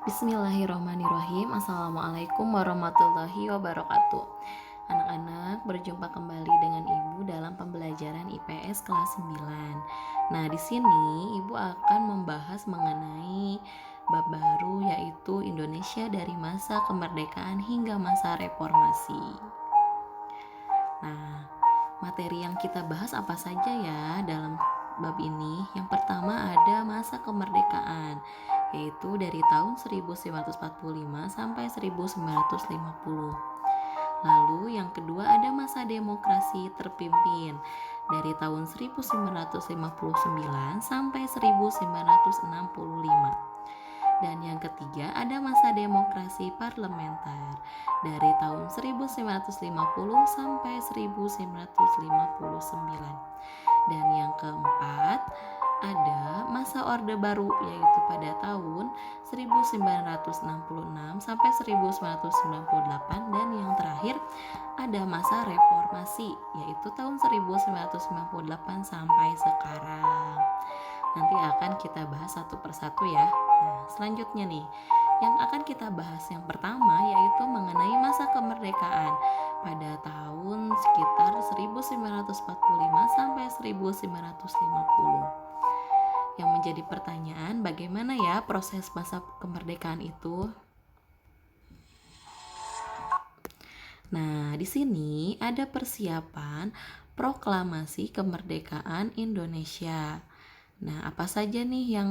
Bismillahirrahmanirrahim. Assalamualaikum warahmatullahi wabarakatuh. Anak-anak, berjumpa kembali dengan Ibu dalam pembelajaran IPS kelas 9. Nah, di sini Ibu akan membahas mengenai bab baru, yaitu Indonesia dari masa kemerdekaan hingga masa reformasi. Nah, materi yang kita bahas apa saja ya dalam bab ini? Yang pertama ada masa kemerdekaan, yaitu dari tahun 1945 sampai 1950. Lalu yang kedua ada masa demokrasi terpimpin dari tahun 1959 sampai 1965. Dan yang ketiga ada masa demokrasi parlementer dari tahun 1950 sampai 1959. Dan yang keempat ada masa Orde Baru, yaitu pada tahun 1966 sampai 1998. Dan yang terakhir ada masa reformasi, yaitu tahun 1998 sampai sekarang. Nanti akan kita bahas satu persatu ya. Nah, selanjutnya nih, yang akan kita bahas yang pertama yaitu mengenai masa kemerdekaan pada tahun sekitar 1945 sampai 1950. Yang menjadi pertanyaan, bagaimana ya proses masa kemerdekaan itu? Nah, di sini ada persiapan proklamasi kemerdekaan Indonesia. Nah, apa saja nih yang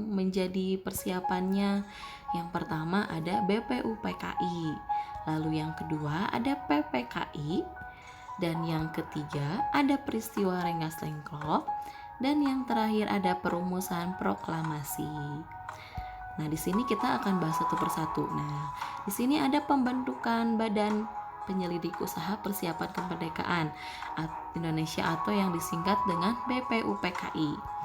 menjadi persiapannya? Yang pertama ada BPUPKI, lalu yang kedua ada PPKI, dan yang ketiga ada peristiwa Rengas Dengklok, dan yang terakhir ada perumusan proklamasi. Nah, di sini kita akan bahas satu persatu. Nah, di sini ada pembentukan Badan Penyelidik Usaha Persiapan Kemerdekaan Indonesia atau yang disingkat dengan BPUPKI.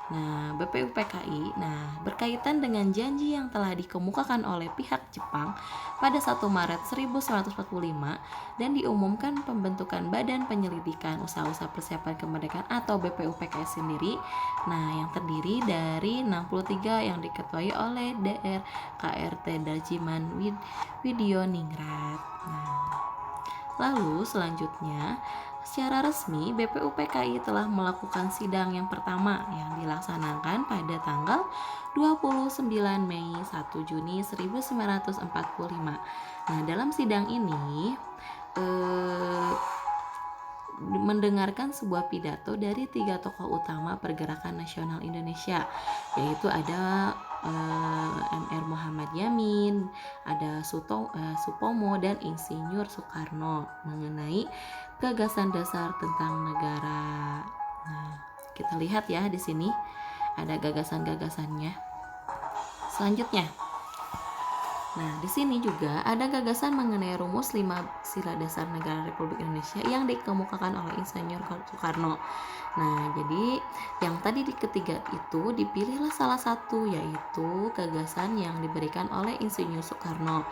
Nah, BPUPKI berkaitan dengan janji yang telah dikemukakan oleh pihak Jepang pada 1 Maret 1945 dan diumumkan pembentukan Badan Penyelidikan Usaha-Usaha Persiapan Kemerdekaan atau BPUPKI sendiri. Nah, yang terdiri dari 63 yang diketuai oleh DR KRT Dajiman Widyoningrat. Lalu selanjutnya, secara resmi BPUPKI telah melakukan sidang yang pertama yang dilaksanakan pada tanggal 29 Mei 1 Juni 1945. Nah, dalam sidang ini mendengarkan sebuah pidato dari 3 tokoh utama pergerakan nasional Indonesia, yaitu ada Mr. Muhammad Yamin, ada Supomo, dan Insinyur Soekarno mengenai gagasan dasar tentang negara. Nah, kita lihat ya di sini ada gagasan-gagasannya. Selanjutnya, nah, di sini juga ada gagasan mengenai rumus 5 sila dasar negara Republik Indonesia yang dikemukakan oleh Insinyur Soekarno. Nah, jadi yang tadi di ketiga itu dipilihlah salah satu, yaitu gagasan yang diberikan oleh Insinyur Soekarno.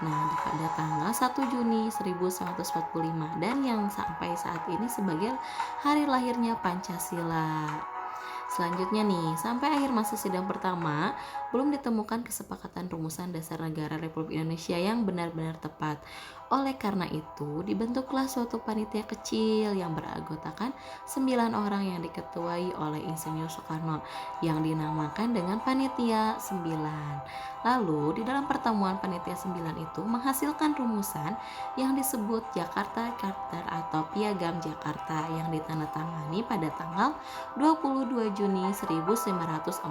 Nah, pada tanggal 1 Juni 1945 dan yang sampai saat ini sebagai hari lahirnya Pancasila. Selanjutnya nih, sampai akhir masa sidang pertama, belum ditemukan kesepakatan rumusan dasar negara Republik Indonesia yang benar-benar tepat. Oleh karena itu, dibentuklah suatu panitia kecil yang beranggotakan 9 orang yang diketuai oleh Insinyur Soekarno yang dinamakan dengan Panitia 9. Lalu, di dalam pertemuan Panitia 9 itu menghasilkan rumusan yang disebut Jakarta Charter atau Piagam Jakarta yang ditandatangani pada tanggal 22 Juni 1945.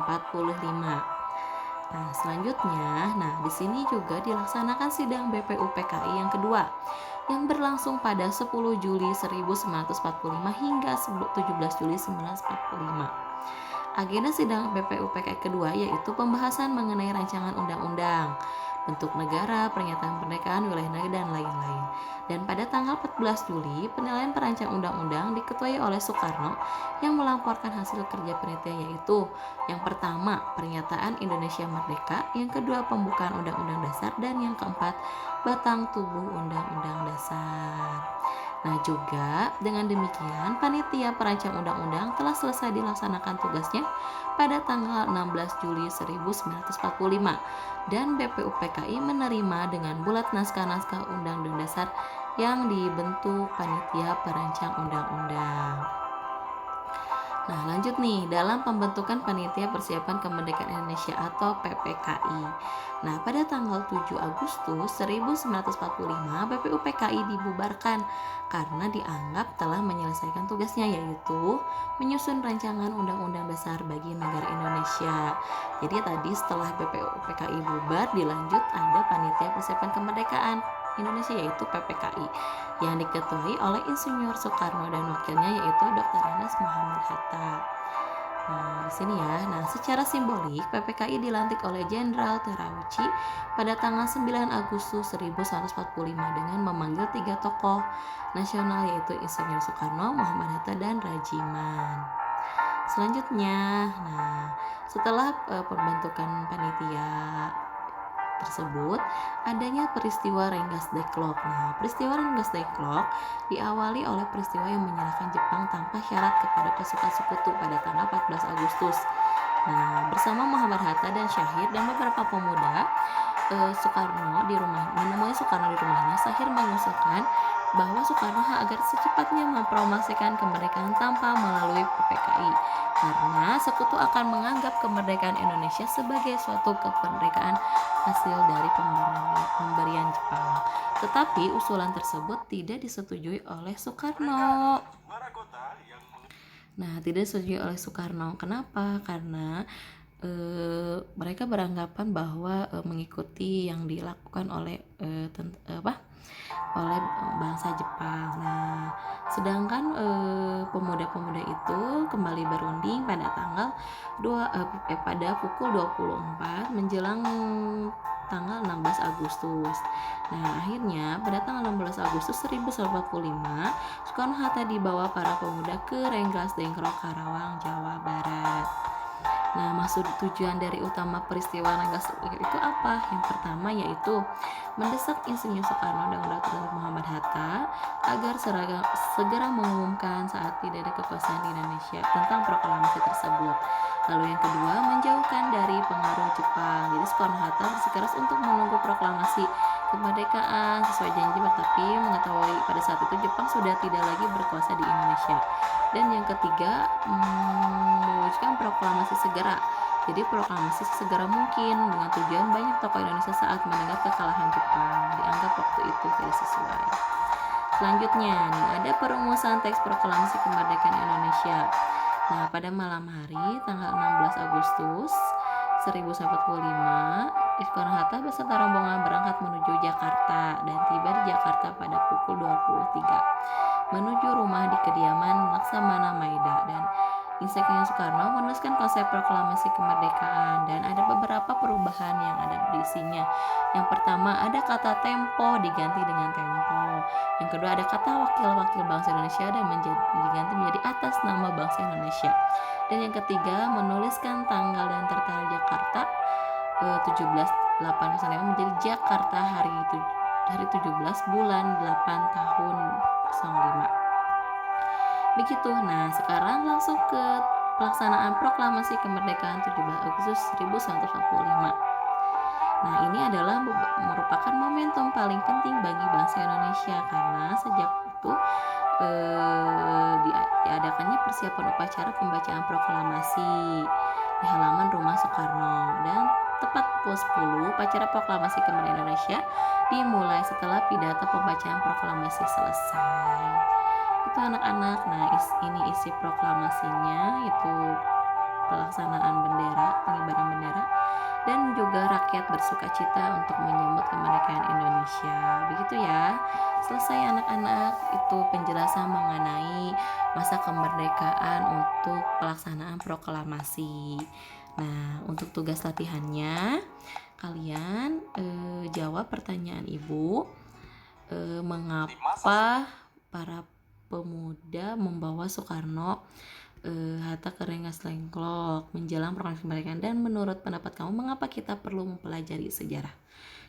Nah, selanjutnya, di sini juga dilaksanakan sidang BPUPKI yang kedua yang berlangsung pada 10 Juli 1945 hingga 17 Juli 1945. Agenda sidang BPUPKI kedua yaitu pembahasan mengenai rancangan undang-undang, bentuk negara, pernyataan kemerdekaan, wilayah negara, dan lain-lain. Dan pada tanggal 14 Juli, penilaian perancang undang-undang diketuai oleh Soekarno yang melamporkan hasil kerja panitia, yaitu yang pertama, pernyataan Indonesia Merdeka, yang kedua, pembukaan Undang-Undang Dasar, dan yang keempat, batang tubuh Undang-Undang Dasar. Nah, juga dengan demikian panitia perancang undang-undang telah selesai dilaksanakan tugasnya pada tanggal 16 Juli 1945 dan BPUPKI menerima dengan bulat naskah-naskah Undang-Undang Dasar yang dibentuk panitia perancang undang-undang. Nah, lanjut nih, dalam pembentukan Panitia Persiapan Kemerdekaan Indonesia atau PPKI. Nah, pada tanggal 7 Agustus 1945, BPUPKI dibubarkan karena dianggap telah menyelesaikan tugasnya, yaitu menyusun rancangan Undang-Undang Dasar bagi negara Indonesia. Jadi tadi setelah BPUPKI bubar, dilanjut ada Panitia Persiapan Kemerdekaan Indonesia, yaitu PPKI, yang diketuai oleh Insinyur Soekarno dan wakilnya yaitu Dr. Ernest Muhammad Hatta. Nah, di sini ya. Nah, secara simbolik PPKI dilantik oleh Jenderal Terauchi pada tanggal 9 Agustus 1945 dengan memanggil 3 tokoh nasional yaitu Insinyur Soekarno, Muhammad Hatta, dan Rajiman. Selanjutnya, nah, setelah pembentukan panitia tersebut, adanya peristiwa Rengas Dengklok. Nah, peristiwa Rengas Dengklok diawali oleh peristiwa yang menyerahkan Jepang tanpa syarat kepada pasukan sekutu pada tanggal 14 Agustus. Nah, bersama Muhammad Hatta dan Syahir dan beberapa pemuda, menemui Soekarno di rumahnya. Syahir mengusulkan bahwa Soekarno agar secepatnya mempromosikan kemerdekaan tanpa melalui PPKI, karena sekutu akan menganggap kemerdekaan Indonesia sebagai suatu kemerdekaan hasil dari pemberian Jepang. Tetapi usulan tersebut tidak disetujui oleh Soekarno. Nah, tidak disetujui oleh Soekarno. Kenapa? Karena mereka beranggapan bahwa mengikuti yang dilakukan oleh oleh bangsa Jepang. Nah, sedangkan pemuda-pemuda itu kembali berunding pada pada pukul 24 menjelang tanggal 16 Agustus. Nah, akhirnya pada tanggal 16 Agustus 1945, Soekarno-Hatta dibawa para pemuda ke Rengas Dengklok, Karawang, Jawa Barat. Nah, maksud tujuan dari utama peristiwa Rengas Dengklok itu apa? Yang pertama yaitu mendesak Insinyur Soekarno dan Dr. Muhammad Hatta agar segera mengumumkan saat tidak ada kekuasaan di Indonesia tentang proklamasi tersebut. Lalu yang kedua, menjauhkan dari pengaruh Jepang. Jadi Soekarno-Hatta bersikeras untuk menunggu proklamasi kemerdekaan sesuai janji, tetapi mengetahui pada saat itu Jepang sudah tidak lagi berkuasa di Indonesia. Dan yang ketiga, mewujudkan proklamasi segera. Jadi proklamasi segera mungkin dengan tujuan banyak tokoh Indonesia saat mendengar kekalahan Jepang dianggap waktu itu tidak sesuai. Selanjutnya nih, ada perumusan teks proklamasi kemerdekaan Indonesia. Nah, pada malam hari tanggal 16 Agustus 1945, Soekarno-Hatta beserta rombongan berangkat menuju Jakarta dan tiba di Jakarta pada pukul 23 menuju rumah di kediaman Laksamana Maida, dan Insinyur Soekarno menuliskan konsep proklamasi kemerdekaan dan ada beberapa perubahan yang ada di isinya. Yang pertama, ada kata tempo diganti dengan tempo. Yang kedua, ada kata wakil-wakil bangsa Indonesia dan diganti menjadi atas nama bangsa Indonesia. Dan yang ketiga, menuliskan tanggal dan tertera Jakarta 17/8/05 menjadi Jakarta hari 17 bulan 8 tahun 05. Begitu. Nah, sekarang langsung ke pelaksanaan proklamasi kemerdekaan 17 Agustus 1945. Nah, ini adalah merupakan momentum paling penting bagi bangsa Indonesia karena sejak itu diadakannya persiapan upacara pembacaan proklamasi di halaman rumah Soekarno, dan tepat pukul 10 upacara proklamasi kemerdekaan Indonesia dimulai setelah pidato pembacaan proklamasi selesai. Itu anak-anak. Nah, ini isi proklamasinya, itu pelaksanaan bendera, pengibaran bendera, dan juga rakyat bersukacita untuk menyambut kemerdekaan Indonesia. Begitu ya. Selesai anak-anak, itu penjelasan mengenai masa kemerdekaan untuk pelaksanaan proklamasi. Nah, untuk tugas latihannya, kalian jawab pertanyaan Ibu. Mengapa para pemuda membawa Soekarno Hatta ke Rengas Dengklok menjelang proklamasi kemerdekaan, dan menurut pendapat kamu mengapa kita perlu mempelajari sejarah?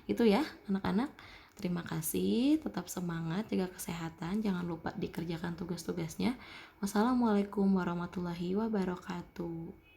Itu ya anak-anak. Terima kasih, tetap semangat, jaga kesehatan, jangan lupa dikerjakan tugas-tugasnya. Wassalamualaikum warahmatullahi wabarakatuh.